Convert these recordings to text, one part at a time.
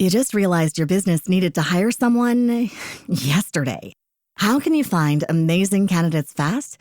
You just realized your business needed to hire someone yesterday. How can you find amazing candidates fast?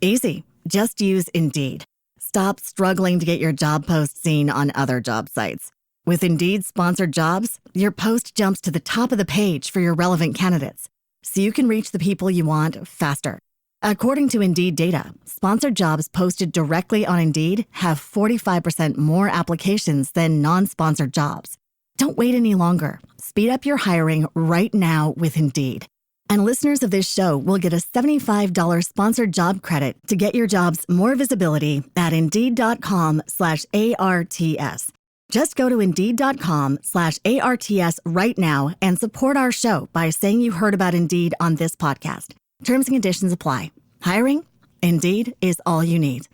Easy. Just use Indeed. Stop struggling to get your job post seen on other job sites. With Indeed sponsored jobs, your post jumps to the top of the page for your relevant candidates, so you can reach the people you want faster. According to Indeed data, sponsored jobs posted directly on Indeed have 45% more applications than non-sponsored jobs. Don't wait any longer. Speed up your hiring right now with Indeed. And listeners of this show will get a $75 sponsored job credit to get your jobs more visibility at Indeed.com/ARTS. Just go to Indeed.com/ARTS right now and support our show by saying you heard about Indeed on this podcast. Terms and conditions apply. Hiring? Indeed is all you need.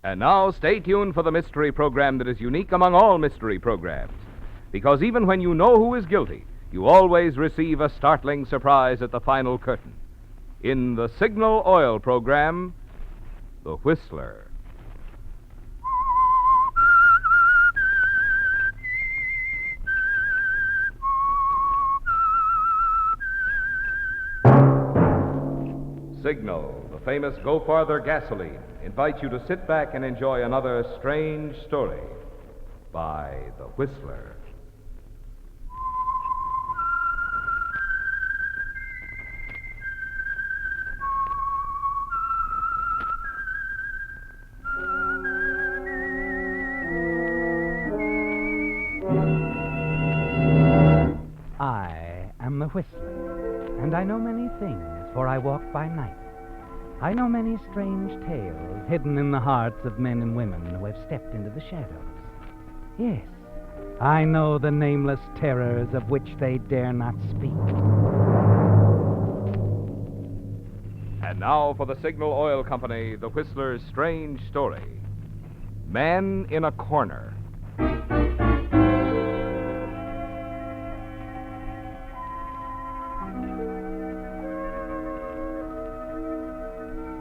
And now, stay tuned for the mystery program that is unique among all mystery programs. Because even when you know who is guilty, you always receive a startling surprise at the final curtain. In the Signal Oil program, The Whistler. Signal, the famous Go Farther gasoline, invites you to sit back and enjoy another strange story by The Whistler. I am the Whistler, and I know many things, for I walk by night. I know many strange tales hidden in the hearts of men and women who have stepped into the shadows. Yes, I know the nameless terrors of which they dare not speak. And now for the Signal Oil Company, The Whistler's strange story. Man in a Corner.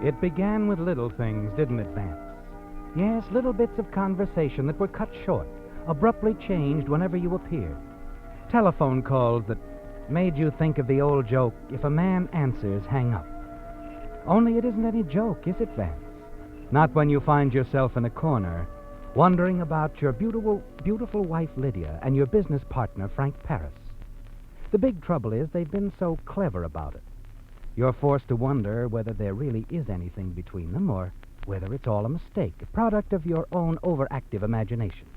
It began with little things, didn't it, Vance? Yes, little bits of conversation that were cut short, abruptly changed whenever you appeared. Telephone calls that made you think of the old joke, if a man answers, hang up. Only it isn't any joke, is it, Vance? Not when you find yourself in a corner, wondering about your beautiful wife, Lydia, and your business partner, Frank Paris. The big trouble is they've been so clever about it. You're forced to wonder whether there really is anything between them or whether it's all a mistake, a product of your own overactive imagination.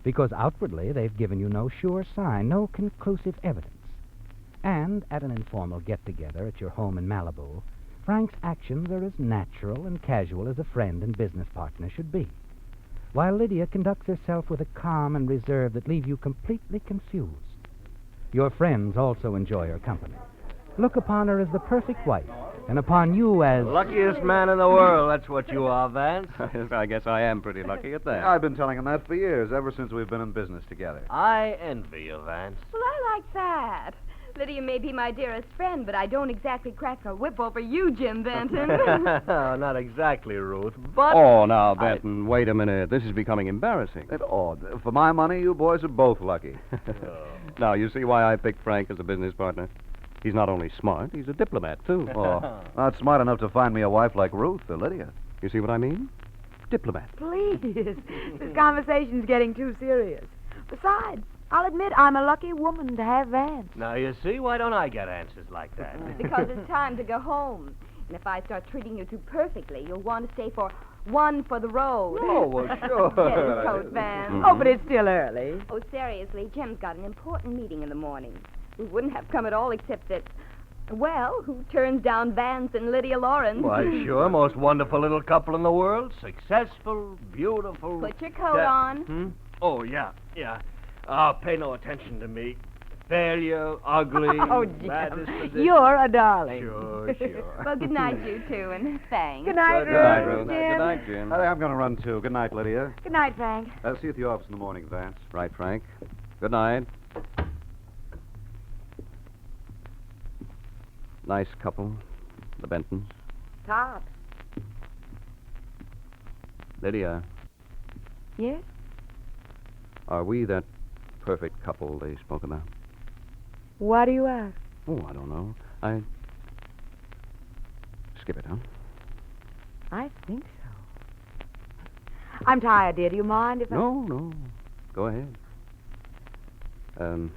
Because outwardly, they've given you no sure sign, no conclusive evidence. And at an informal get-together at your home in Malibu, Frank's actions are as natural and casual as a friend and business partner should be, while Lydia conducts herself with a calm and reserve that leave you completely confused. Your friends also enjoy her company. Look upon her as the perfect wife, and upon you as... Luckiest man in the world, that's what you are, Vance. I guess I am pretty lucky at that. I've been telling him that for years, ever since we've been in business together. I envy you, Vance. Well, I like that. Lydia may be my dearest friend, but I don't exactly crack a whip over you, Jim Benton. Not exactly, Ruth, but... Oh, now, Benton, wait a minute. This is becoming embarrassing. For my money, you boys are both lucky. Now, you see why I picked Frank as a business partner? He's not only smart, he's a diplomat, too. Not smart enough to find me a wife like Ruth or Lydia. You see what I mean? Diplomat. Please. This conversation's getting too serious. Besides, I'll admit I'm a lucky woman to have Vance. Now, you see, why don't I get answers like that? Because it's time to go home. And if I start treating you too perfectly, you'll want to stay for one for the road. Oh, well, sure. Get your coat, Van. Mm-hmm. Oh, but it's still early. Oh, seriously, Jim's got an important meeting in the morning. We wouldn't have come at all except that, well, who turns down Vance and Lydia Lawrence? Why, sure, most wonderful little couple in the world. Successful, beautiful. Put your coat on. Hmm? Oh, yeah. Pay no attention to me. Failure, ugly, oh, bad disposition. You're a darling. Sure. Well, good night, you two, and thanks. Good night, Good night, Ruth. Ruth. Jim. Good night, Jim. I'm going to run, too. Good night, Lydia. Good night, Frank. See you at the office in the morning, Vance. Right, Frank. Good night. Nice couple, the Bentons. Tops. Lydia, Yes? are we that perfect couple they spoke about? Why do you ask? Oh, I don't know. Skip it, huh? I think so. I'm tired, dear. Do you mind if I... No. Go ahead. I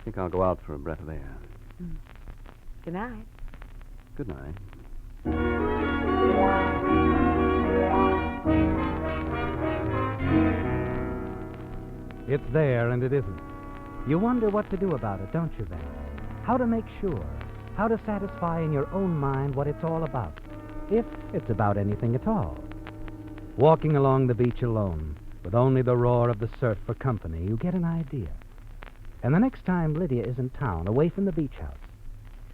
think I'll go out for a breath of air. Good night. Good night. It's there and it isn't. You wonder what to do about it, don't you, Vance? How to make sure, how to satisfy in your own mind what it's all about, if it's about anything at all. Walking along the beach alone, with only the roar of the surf for company, you get an idea. And the next time Lydia is in town, away from the beach house,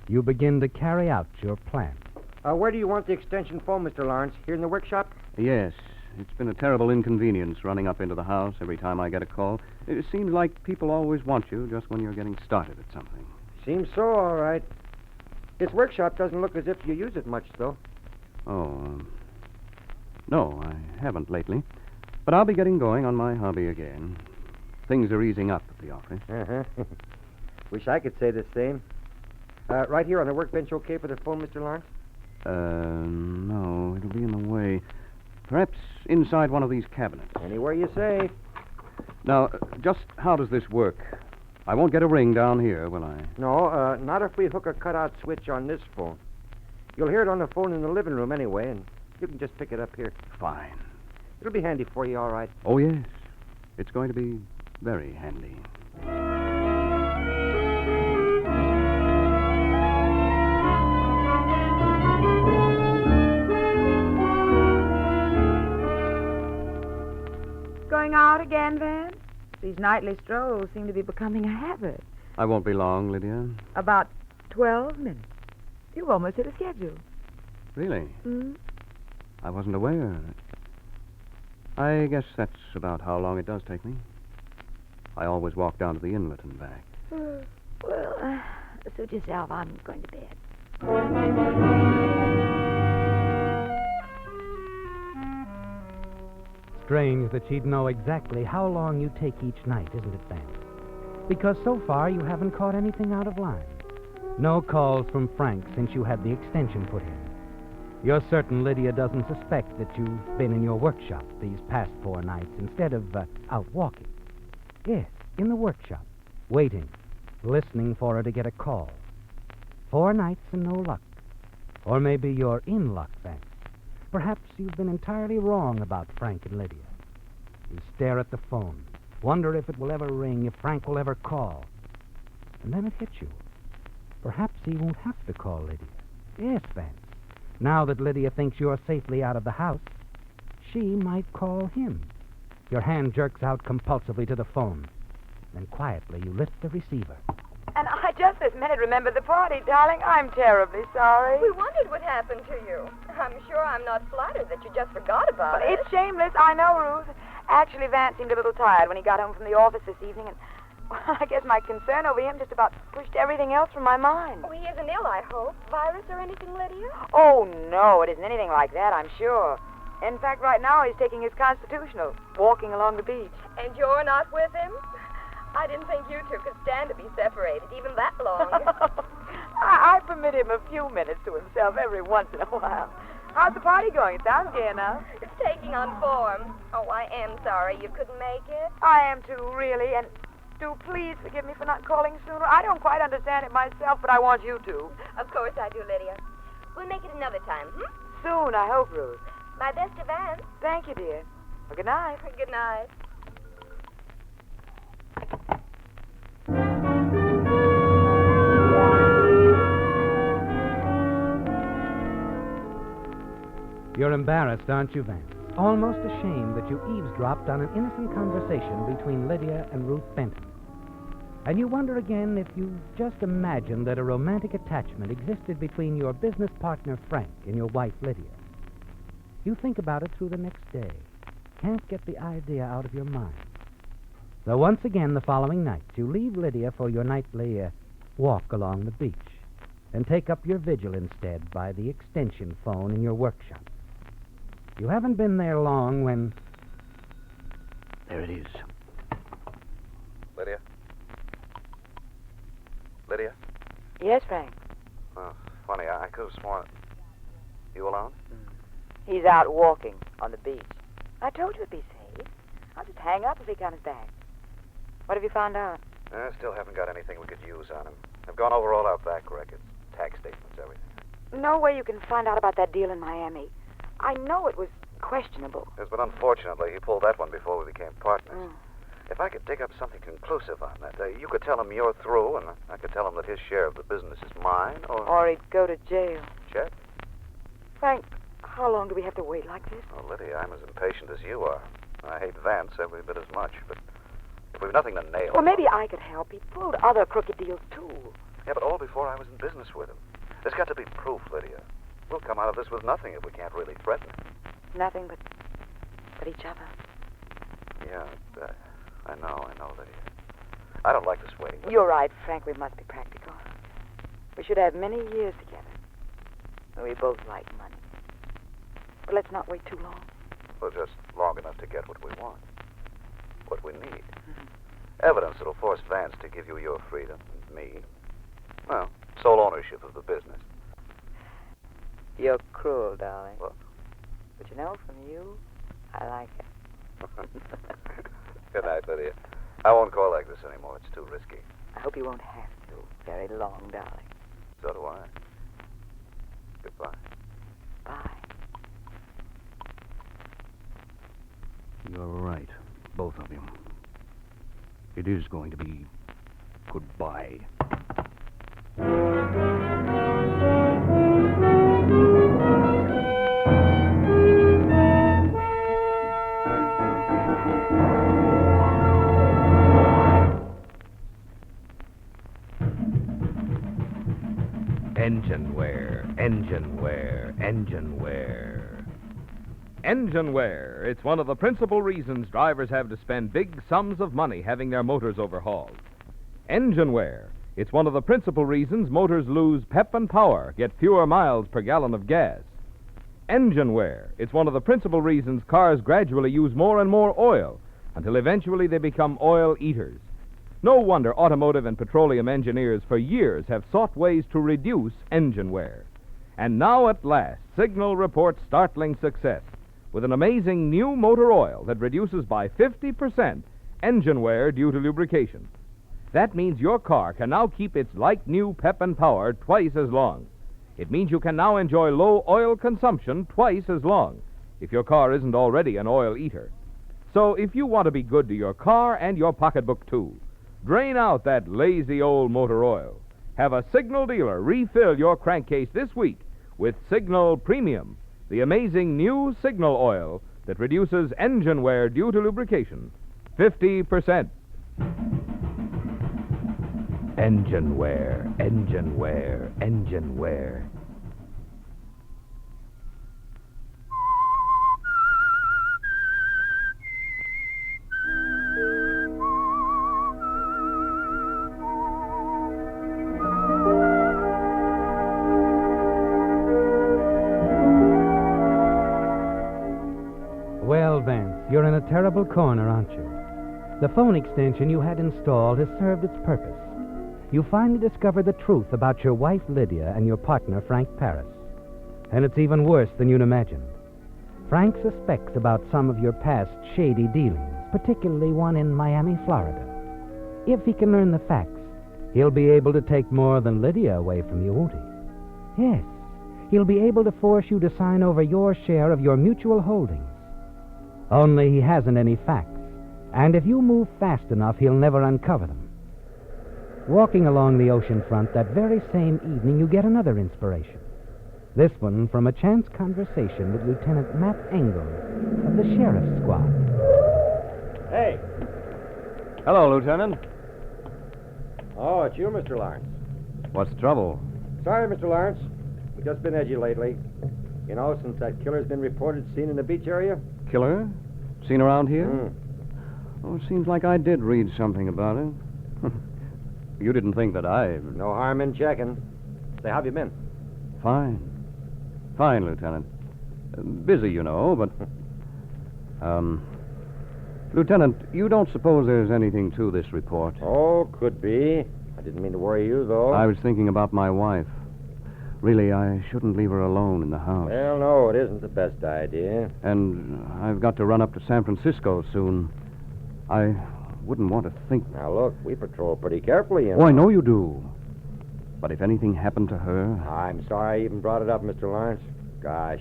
you begin to carry out your plan. Where do you want the extension phone, Mr. Lawrence? Here in the workshop? Yes. It's been a terrible inconvenience running up into the house every time I get a call. It seems like people always want you just when you're getting started at something. Seems so, all right. This workshop doesn't look as if you use it much, though. Oh, no, I haven't lately. But I'll be getting going on my hobby again. Things are easing up at the office. Uh-huh. Wish I could say the same. Right here on the workbench okay for the phone, Mr. Lawrence? No, it'll be in the way. Perhaps inside one of these cabinets. Anywhere you say. Now, just how does this work? I won't get a ring down here, will I? No, not if we hook a cutout switch on this phone. You'll hear it on the phone in the living room anyway, and you can just pick it up here. Fine. It'll be handy for you, all right. Oh, yes. It's going to be very handy. Going out again, Vance? These nightly strolls seem to be becoming a habit. I won't be long, Lydia. About 12 minutes. You've almost hit a schedule. Really? Hmm? I wasn't aware. I guess that's about how long it does take me. I always walk down to the inlet and back. Well, suit yourself. I'm going to bed. Strange that she'd know exactly how long you take each night, isn't it, Vance? Because so far you haven't caught anything out of line. No calls from Frank since you had the extension put in. You're certain Lydia doesn't suspect that you've been in your workshop these past 4 nights instead of out walking. Yes, in the workshop, waiting, listening for her to get a call. 4 nights and no luck. Or maybe you're in luck, Vance. Perhaps you've been entirely wrong about Frank and Lydia. You stare at the phone, wonder if it will ever ring, if Frank will ever call. And then it hits you. Perhaps he won't have to call Lydia. Yes, Vance. Now that Lydia thinks you're safely out of the house, she might call him. Your hand jerks out compulsively to the phone. Then quietly you lift the receiver. And I just this minute remembered the party, darling. I'm terribly sorry. We wondered what happened to you. I'm sure I'm not flattered that you just forgot about Well, it. it's shameless, I know, Ruth. Actually, Vance seemed a little tired when he got home from the office this evening, and well, I guess my concern over him just about pushed everything else from my mind. Oh, he isn't ill, I hope. Virus or anything, Lydia? Oh, no, it isn't anything like that, I'm sure. In fact, right now he's taking his constitutional, walking along the beach. And you're not with him? I didn't think you two could stand to be separated even that long. I permit him a few minutes to himself every once in a while. How's the party going? It sounds gay enough. It's taking on form. Oh, I am sorry you couldn't make it. I am too, really, and do please forgive me for not calling sooner. I don't quite understand it myself, but I want you to. Of course I do, Lydia. We'll make it another time, Soon, I hope, Ruth. My best to Vance. Thank you, dear. Well, good night. Good night. You're embarrassed, aren't you, Vance? Almost ashamed that you eavesdropped on an innocent conversation between Lydia and Ruth Benton. And you wonder again if you just imagined that a romantic attachment existed between your business partner, Frank, and your wife, Lydia. You think about it through the next day. Can't get the idea out of your mind. So once again, the following night, you leave Lydia for your nightly walk along the beach, and take up your vigil instead by the extension phone in your workshop. You haven't been there long when... There it is. Lydia? Yes, Frank. Oh, funny. I could have sworn. You alone? He's out walking on the beach. I told you it'd be safe. I'll just hang up if he comes back. What have you found out? I still haven't got anything we could use on him. I've gone over all our back records, tax statements, everything. No way you can find out about that deal in Miami. I know it was questionable. Yes, but unfortunately, he pulled that one before we became partners. If I could dig up something conclusive on that, you could tell him you're through, and I could tell him that his share of the business is mine, Or he'd go to jail. Chet? Frank, how long do we have to wait like this? Oh, Lydia, I'm as impatient as you are. I hate Vance every bit as much, but if we've nothing to nail... Well, maybe I could help. He pulled other crooked deals, too. Yeah, but all before I was in business with him. There's got to be proof, Lydia. We'll come out of this with nothing if we can't really threaten him. Nothing but each other. Yeah, I know, Lydia. I don't like this waiting. You're right, Frank. We must be practical. We should have many years together. We both like money. But let's not wait too long. Well, just long enough to get what we want. What we need. Evidence that'll force Vance to give you your freedom, and me, well, sole ownership of the business. You're cruel, darling. What? But you know, from you, I like it. Good night, Lydia. I won't call like this anymore. It's too risky. I hope you won't have to. Very long, darling. So do I. Goodbye. Bye. You're right, both of you. It is going to be goodbye. Engine wear, engine wear, engine wear. Engine wear. It's one of the principal reasons drivers have to spend big sums of money having their motors overhauled. Engine wear. It's one of the principal reasons motors lose pep and power, get fewer miles per gallon of gas. Engine wear. It's one of the principal reasons cars gradually use more and more oil until eventually they become oil eaters. No wonder automotive and petroleum engineers for years have sought ways to reduce engine wear. And now at last, Signal reports startling success with an amazing new motor oil that reduces by 50% engine wear due to lubrication. That means your car can now keep its like-new pep and power twice as long. It means you can now enjoy low oil consumption twice as long if your car isn't already an oil eater. So if you want to be good to your car and your pocketbook, too, drain out that lazy old motor oil. Have a Signal dealer refill your crankcase this week with Signal Premium, the amazing new Signal oil that reduces engine wear due to lubrication 50%. Engine wear, engine wear, engine wear. Well, Vance, you're in a terrible corner, aren't you? The phone extension you had installed has served its purpose. You finally discovered the truth about your wife, Lydia, and your partner, Frank Paris. And it's even worse than you'd imagined. Frank suspects about some of your past shady dealings, particularly one in Miami, Florida. If he can learn the facts, he'll be able to take more than Lydia away from you, won't he? Yes, he'll be able to force you to sign over your share of your mutual holdings. Only he hasn't any facts, and if you move fast enough, he'll never uncover them. Walking along the ocean front that very same evening, you get another inspiration. This one from a chance conversation with Lieutenant Matt Engel of the Sheriff's Squad. Hey. Hello, Lieutenant. Oh, it's you, Mr. Lawrence. What's the trouble? Sorry, Mr. Lawrence. We've just been edgy lately. You know, since that killer's been reported seen in the beach area. Killer? Seen around here? Oh, it seems like I did read something about it. You didn't think that I... No harm in checking. Say, how have you been? Fine. Fine, Lieutenant. Busy, you know, but... Lieutenant, you don't suppose there's anything to this report? Oh, could be. I I didn't mean to worry you, though. I was thinking about my wife. Really, I shouldn't leave her alone in the house. Well, no, it isn't the best idea. And I've got to run up to San Francisco soon. I wouldn't want to think... Now, look, we patrol pretty carefully, you know. Oh, I know you do. But if anything happened to her... I'm sorry I even brought it up, Mr. Lawrence. Gosh,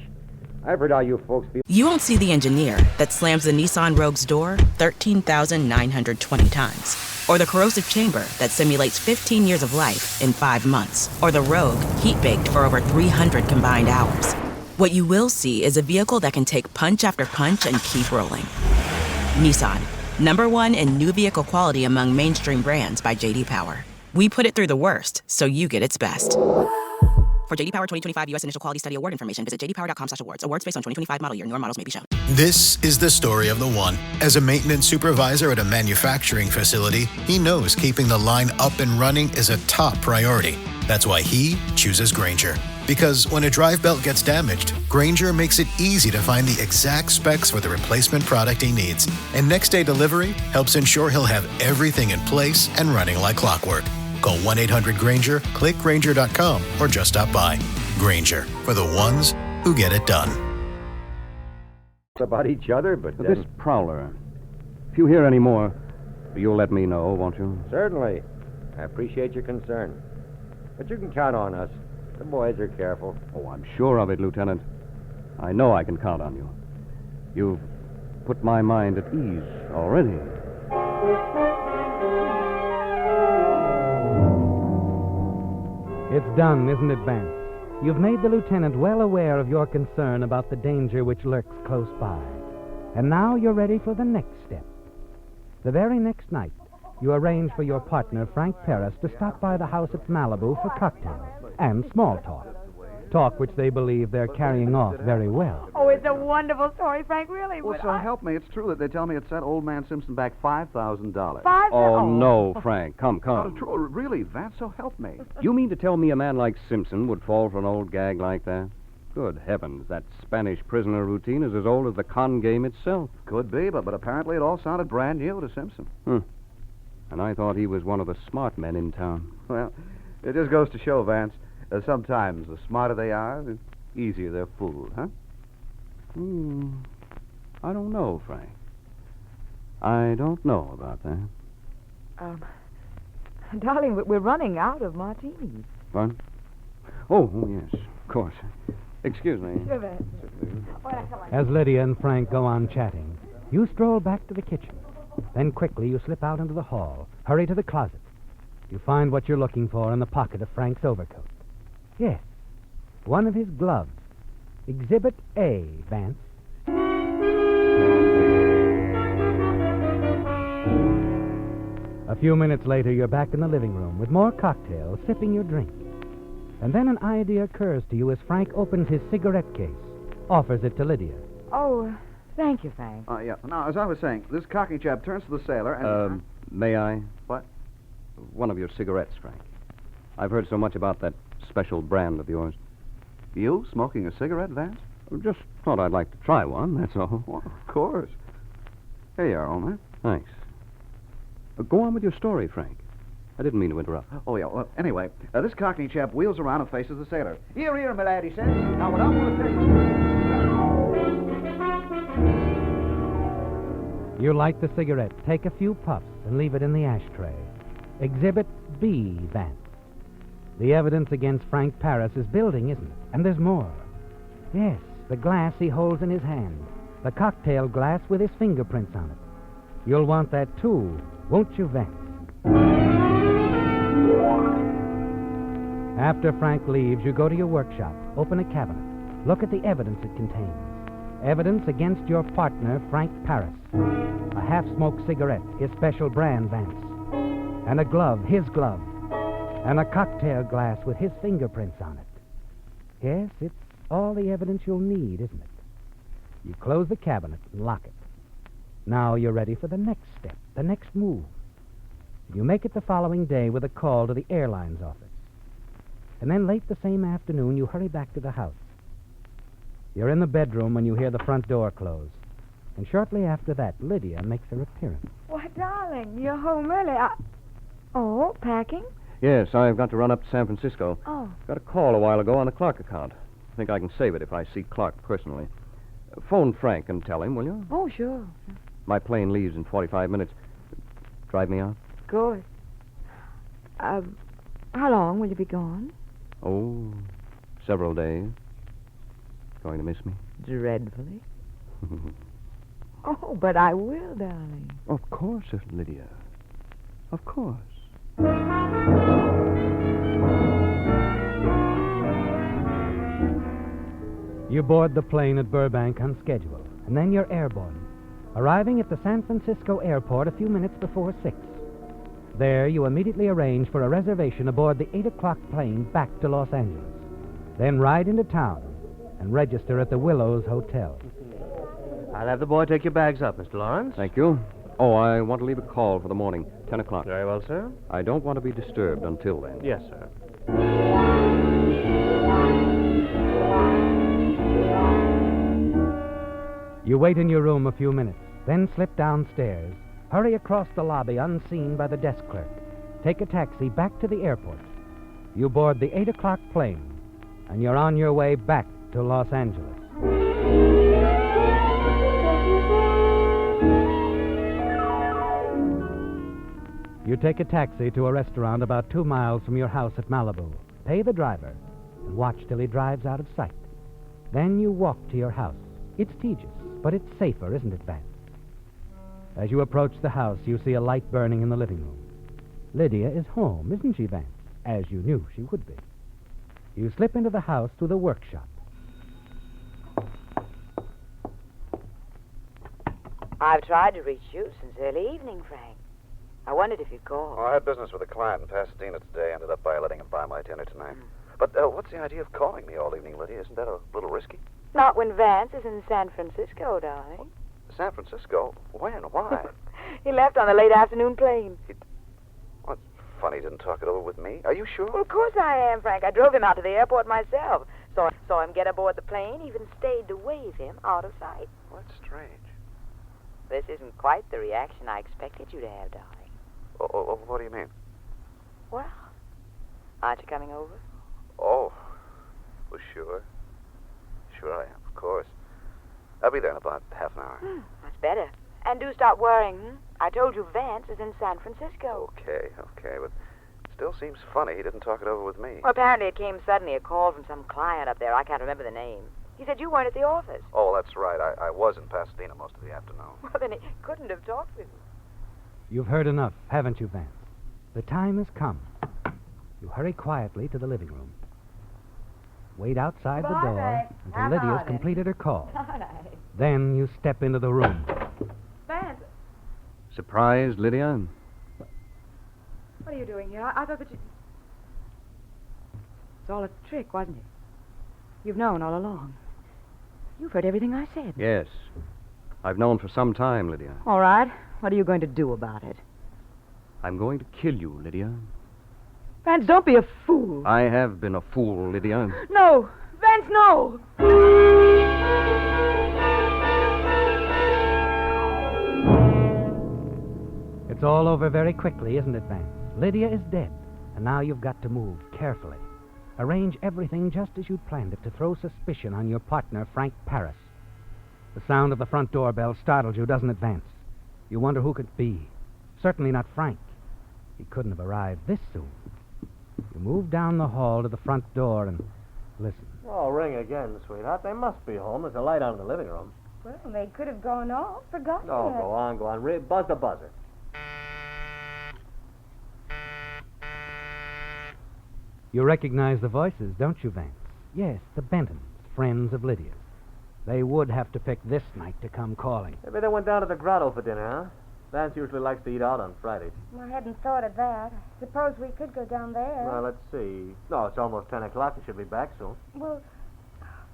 I've heard how you folks feel. You won't see the engineer that slams the Nissan Rogue's door 13,920 times. Or the corrosive chamber that simulates 15 years of life in 5 months. Or the Rogue heat-baked for over 300 combined hours. What you will see is a vehicle that can take punch after punch and keep rolling. Nissan, #1 in new vehicle quality among mainstream brands by J.D. Power. We put it through the worst, so you get its best. For J.D. Power 2025 U.S. Initial Quality Study Award information, visit jdpower.com/awards. Awards based on 2025 model year. Newer models may be shown. This is the story of the one. As a maintenance supervisor at a manufacturing facility, he knows keeping the line up and running is a top priority. That's why he chooses Grainger. Because when a drive belt gets damaged, Grainger makes it easy to find the exact specs for the replacement product he needs. And next day delivery helps ensure he'll have everything in place and running like clockwork. Call 1-800-GRAINGER, click Grainger.com, or just stop by. Grainger, for the ones who get it done. About each other, but This prowler, if you hear any more, you'll let me know, won't you? Certainly. I appreciate your concern. But you can count on us. The boys are careful. Oh, I'm sure of it, Lieutenant. I know I can count on you. You've put my mind at ease already. It's done, isn't it, Vance? You've made the lieutenant well aware of your concern about the danger which lurks close by. And now you're ready for the next step. The very next night, you arrange for your partner, Frank Paris, to stop by the house at Malibu for cocktails and small talk. Talk which they believe they're carrying off very well. Oh, it's a wonderful story, Frank, really. Well, so help me. It's true that they tell me it set old man Simpson back $5,000. Oh, no, Frank. Come. True, really, Vance, so help me. You mean to tell me a man like Simpson would fall for an old gag like that? Good heavens, that Spanish prisoner routine is as old as the con game itself. Could be, but apparently it all sounded brand new to Simpson. And I thought he was one of the smart men in town. Well, it just goes to show, Vance, sometimes the smarter they are, the easier they're fooled, huh? I don't know, Frank. I don't know about that. Darling, we're running out of martinis. What? Oh, yes, of course. Excuse me. Sure, Vance. As Lydia and Frank go on chatting, you stroll back to the kitchen. Then quickly you slip out into the hall, hurry to the closet. You find what you're looking for in the pocket of Frank's overcoat. Yes, one of his gloves. Exhibit A, Vance. A few minutes later, you're back in the living room with more cocktails, sipping your drink. And then an idea occurs to you as Frank opens his cigarette case, offers it to Lydia. Oh, thank you, Frank. Yeah. Now, as I was saying, this cocky chap turns to the sailor and... May I? What? One of your cigarettes, Frank. I've heard so much about that special brand of yours. You smoking a cigarette, Vance? Just thought I'd like to try one, that's all. Well, of course. Here you are, old man. Thanks. Go on with your story, Frank. I didn't mean to interrupt. Oh, yeah. Well, anyway, this cockney chap wheels around and faces the sailor. Here, my lad, he says. Now, what I want to tell you... You light the cigarette, take a few puffs, and leave it in the ashtray. Exhibit B, Vance. The evidence against Frank Paris is building, isn't it? And there's more. Yes, the glass he holds in his hand. The cocktail glass with his fingerprints on it. You'll want that, too, won't you, Vance? After Frank leaves, you go to your workshop, open a cabinet, look at the evidence it contains. Evidence against your partner, Frank Paris. A half-smoked cigarette, his special brand, Vance. And a glove, his glove. And a cocktail glass with his fingerprints on it. Yes, it's all the evidence you'll need, isn't it? You close the cabinet and lock it. Now you're ready for the next step, the next move. You make it the following day with a call to the airline's office. And then late the same afternoon, you hurry back to the house. You're in the bedroom when you hear the front door close. And shortly after that, Lydia makes her appearance. Why, darling, you're home early. Oh, packing? Yes, I've got to run up to San Francisco. Oh. Got a call a while ago on the Clark account. I think I can save it if I see Clark personally. Phone Frank and tell him, will you? Oh, sure. My plane leaves in 45 minutes. Drive me out? Good. How long will you be gone? Oh, several days. Going to miss me? Dreadfully. Oh, but I will, darling. Of course, Lydia. Of course. You board the plane at Burbank on schedule, and then you're airborne, arriving at the San Francisco airport a few minutes before 6. There, you immediately arrange for a reservation aboard the 8 o'clock plane back to Los Angeles. Then ride into town and register at the Willows Hotel. I'll have the boy take your bags up, Mr. Lawrence. Thank you. Oh, I want to leave a call for the morning, 10 o'clock. Very well, sir. I don't want to be disturbed until then. Yes, sir. You wait in your room a few minutes, then slip downstairs, hurry across the lobby unseen by the desk clerk, take a taxi back to the airport. You board the 8 o'clock plane, and you're on your way back to Los Angeles. You take a taxi to a restaurant about 2 miles from your house at Malibu, pay the driver, and watch till he drives out of sight. Then you walk to your house. It's tedious, but it's safer, isn't it, Vance? As you approach the house, you see a light burning in the living room. Lydia is home, isn't she, Vance? As you knew she would be. You slip into the house through the workshop. I've tried to reach you since early evening, Frank. I wondered if you'd call. Oh, I had business with a client in Pasadena today. Ended up by letting him buy my dinner tonight. But what's the idea of calling me all evening, Lydia? Isn't that a little risky? Not when Vance is in San Francisco, darling. San Francisco? When? Why? He left on the late afternoon plane. Well, it's funny he didn't talk it over with me. Are you sure? Well, of course I am, Frank. I drove him out to the airport myself. Saw him get aboard the plane, even stayed to wave him out of sight. Well, that's strange. This isn't quite the reaction I expected you to have, darling. Oh, what do you mean? Well, aren't you coming over? Oh, well, sure. Sure I am, of course. I'll be there in about half an hour. That's better. And do stop worrying. I told you Vance is in San Francisco. Okay, but it still seems funny he didn't talk it over with me. Well, apparently it came suddenly, a call from some client up there. I can't remember the name. He said you weren't at the office. Oh, that's right. I was in Pasadena most of the afternoon. Well, then he couldn't have talked with you. You've heard enough, haven't you, Vance? The time has come. You hurry quietly to the living room. Wait outside the door until Lydia's completed her call. All right. Then you step into the room. Vance, Surprised, Lydia? what are you doing here? I thought that you... It's all a trick, wasn't it? You've known all along. You've heard everything I said. Yes. I've known for some time, Lydia. All right. What are you going to do about it? I'm going to kill you, Lydia. Vance, don't be a fool. I have been a fool, Lydia. No! Vance, no! It's all over very quickly, isn't it, Vance? Lydia is dead, and now you've got to move carefully. Arrange everything just as you'd planned it to throw suspicion on your partner, Frank Paris. The sound of the front doorbell startled you, doesn't it, Vance? You wonder who could be. Certainly not Frank. He couldn't have arrived this soon. You move down the hall to the front door and listen. Oh, ring again, sweetheart. They must be home. There's a light on in the living room. Well, they could have gone off. Forgotten Oh, it. go on. Buzz the buzzer. You recognize the voices, don't you, Vance? Yes, the Bentons, friends of Lydia's. They would have to pick this night to come calling. Maybe they went down to the grotto for dinner, huh? Vance usually likes to eat out on Fridays. I hadn't thought of that. Suppose we could go down there. Well, let's see. No, it's almost 10 o'clock. We should be back soon. Well,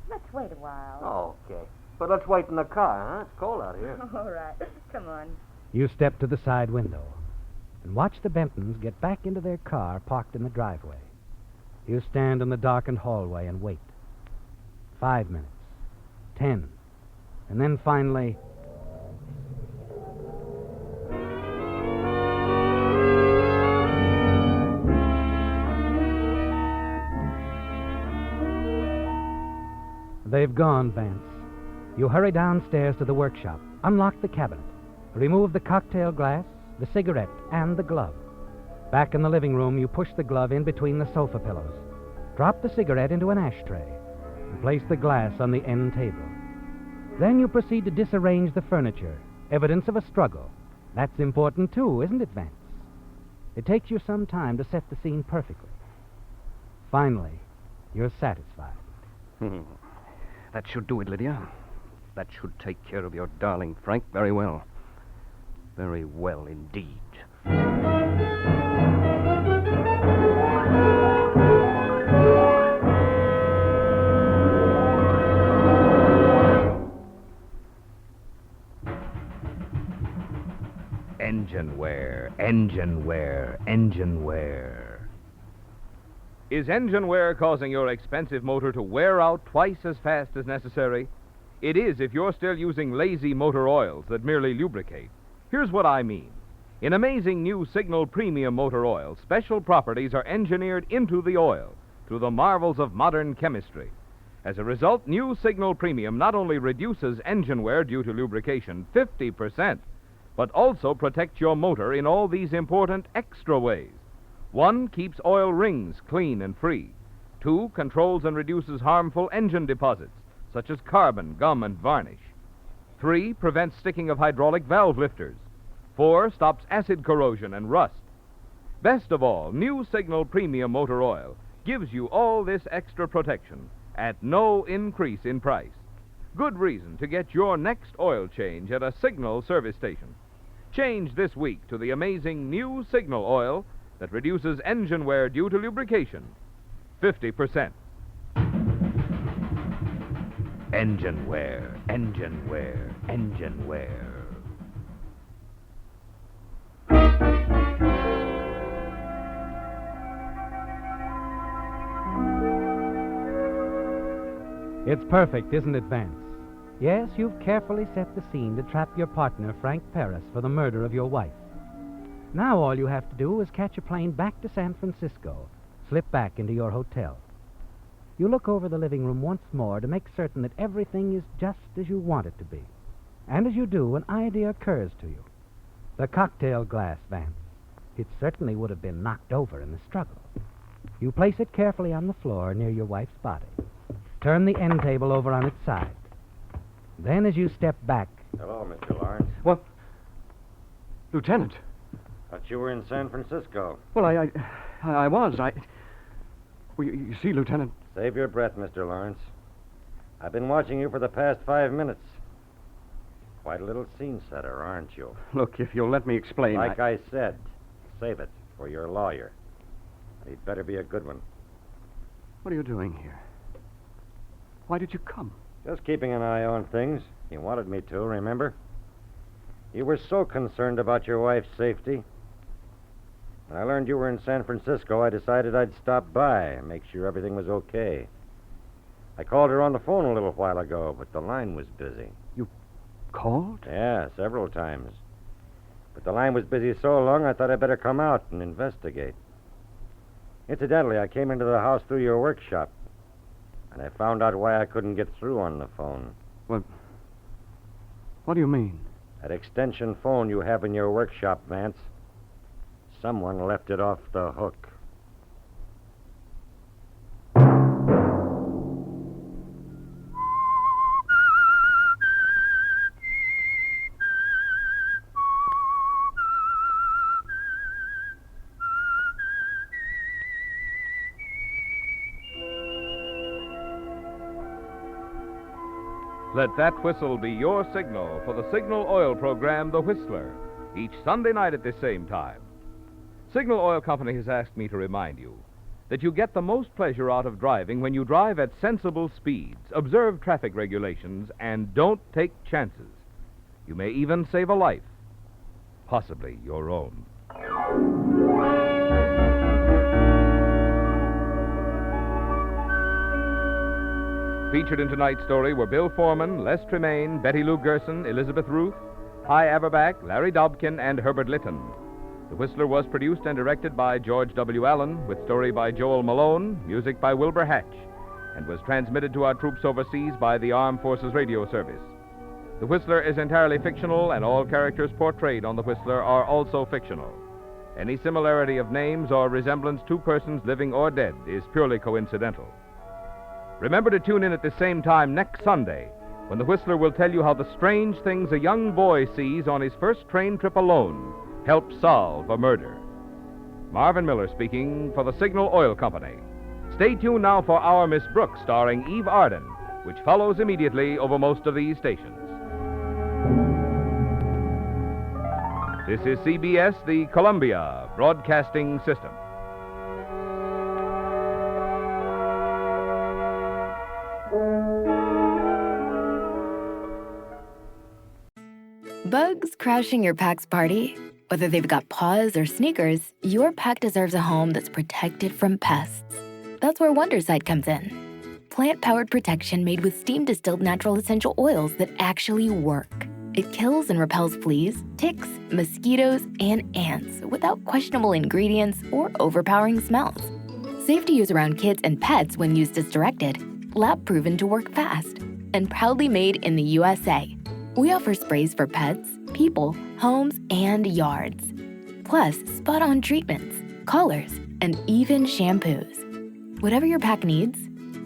let's wait a while. Okay. But let's wait in the car, huh? It's cold out here. All right. Come on. You step to the side window and watch the Bentons get back into their car parked in the driveway. You stand in the darkened hallway and wait. 5 minutes. 10. And then finally... They've gone, Vance. You hurry downstairs to the workshop, unlock the cabinet, remove the cocktail glass, the cigarette, and the glove. Back in the living room, you push the glove in between the sofa pillows, drop the cigarette into an ashtray, and place the glass on the end table. Then you proceed to disarrange the furniture, evidence of a struggle. That's important, too, isn't it, Vance? It takes you some time to set the scene perfectly. Finally, you're satisfied. That should do it, Lydia. That should take care of your darling Frank very well. Very well indeed. Engine wear, engine wear, engine wear. Is engine wear causing your expensive motor to wear out twice as fast as necessary? It is if you're still using lazy motor oils that merely lubricate. Here's what I mean. In amazing new Signal Premium Motor Oil, special properties are engineered into the oil through the marvels of modern chemistry. As a result, new Signal Premium not only reduces engine wear due to lubrication 50%, but also protects your motor in all these important extra ways. 1, keeps oil rings clean and free. 2, controls and reduces harmful engine deposits, such as carbon, gum, and varnish. 3, prevents sticking of hydraulic valve lifters. 4, stops acid corrosion and rust. Best of all, new Signal Premium Motor Oil gives you all this extra protection at no increase in price. Good reason to get your next oil change at a Signal service station. Change this week to the amazing new Signal oil that reduces engine wear due to lubrication 50%. Engine wear, engine wear, engine wear. It's perfect, isn't it, Vance? Yes, you've carefully set the scene to trap your partner, Frank Paris, for the murder of your wife. Now all you have to do is catch a plane back to San Francisco, slip back into your hotel. You look over the living room once more to make certain that everything is just as you want it to be. And as you do, an idea occurs to you. The cocktail glass, Vance. It certainly would have been knocked over in the struggle. You place it carefully on the floor near your wife's body. Turn the end table over on its side. Then as you step back... Hello, Mr. Lawrence. What? Lieutenant. Thought you were in San Francisco. Well, I was. Well, you see, Lieutenant... Save your breath, Mr. Lawrence. I've been watching you for the past 5 minutes. Quite a little scene setter, aren't you? Look, if you'll let me explain... Like I said, save it for your lawyer. He'd better be a good one. What are you doing here? Why did you come? Just keeping an eye on things. You wanted me to, remember? You were so concerned about your wife's safety. When I learned you were in San Francisco, I decided I'd stop by and make sure everything was okay. I called her on the phone a little while ago, but the line was busy. You called? Yeah, several times. But the line was busy so long, I thought I'd better come out and investigate. Incidentally, I came into the house through your workshop, and I found out why I couldn't get through on the phone. What do you mean? That extension phone you have in your workshop, Vance. Someone left it off the hook. Let that whistle be your signal for the Signal Oil program, The Whistler, each Sunday night at this same time. Signal Oil Company has asked me to remind you that you get the most pleasure out of driving when you drive at sensible speeds, observe traffic regulations, and don't take chances. You may even save a life, possibly your own. Featured in tonight's story were Bill Foreman, Les Tremaine, Betty Lou Gerson, Elizabeth Ruth, Hy Averback, Larry Dobkin, and Herbert Litton. The Whistler was produced and directed by George W. Allen, with story by Joel Malone, music by Wilbur Hatch, and was transmitted to our troops overseas by the Armed Forces Radio Service. The Whistler is entirely fictional, and all characters portrayed on The Whistler are also fictional. Any similarity of names or resemblance to persons living or dead is purely coincidental. Remember to tune in at the same time next Sunday, when The Whistler will tell you how the strange things a young boy sees on his first train trip alone help solve a murder. Marvin Miller speaking for the Signal Oil Company. Stay tuned now for Our Miss Brooks, starring Eve Arden, which follows immediately over most of these stations. This is CBS, the Columbia Broadcasting System. Bugs crashing your pack's party? Whether they've got paws or sneakers, your pack deserves a home that's protected from pests. That's where Wondercide comes in. Plant-powered protection made with steam-distilled natural essential oils that actually work. It kills and repels fleas, ticks, mosquitoes, and ants without questionable ingredients or overpowering smells. Safe to use around kids and pets when used as directed, lab-proven to work fast, and proudly made in the USA. We offer sprays for pets, people, homes, and yards. Plus, spot-on treatments, collars, and even shampoos. Whatever your pack needs,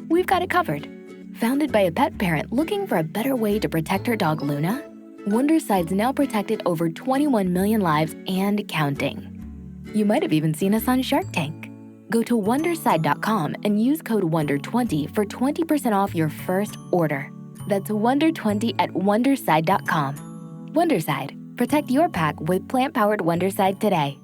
we've got it covered. Founded by a pet parent looking for a better way to protect her dog Luna, Wondercide's now protected over 21 million lives and counting. You might have even seen us on Shark Tank. Go to Wondercide.com and use code WONDER20 for 20% off your first order. That's WONDER20 at Wondercide.com. Wondercide. Protect your pack with plant-powered Wondercide today.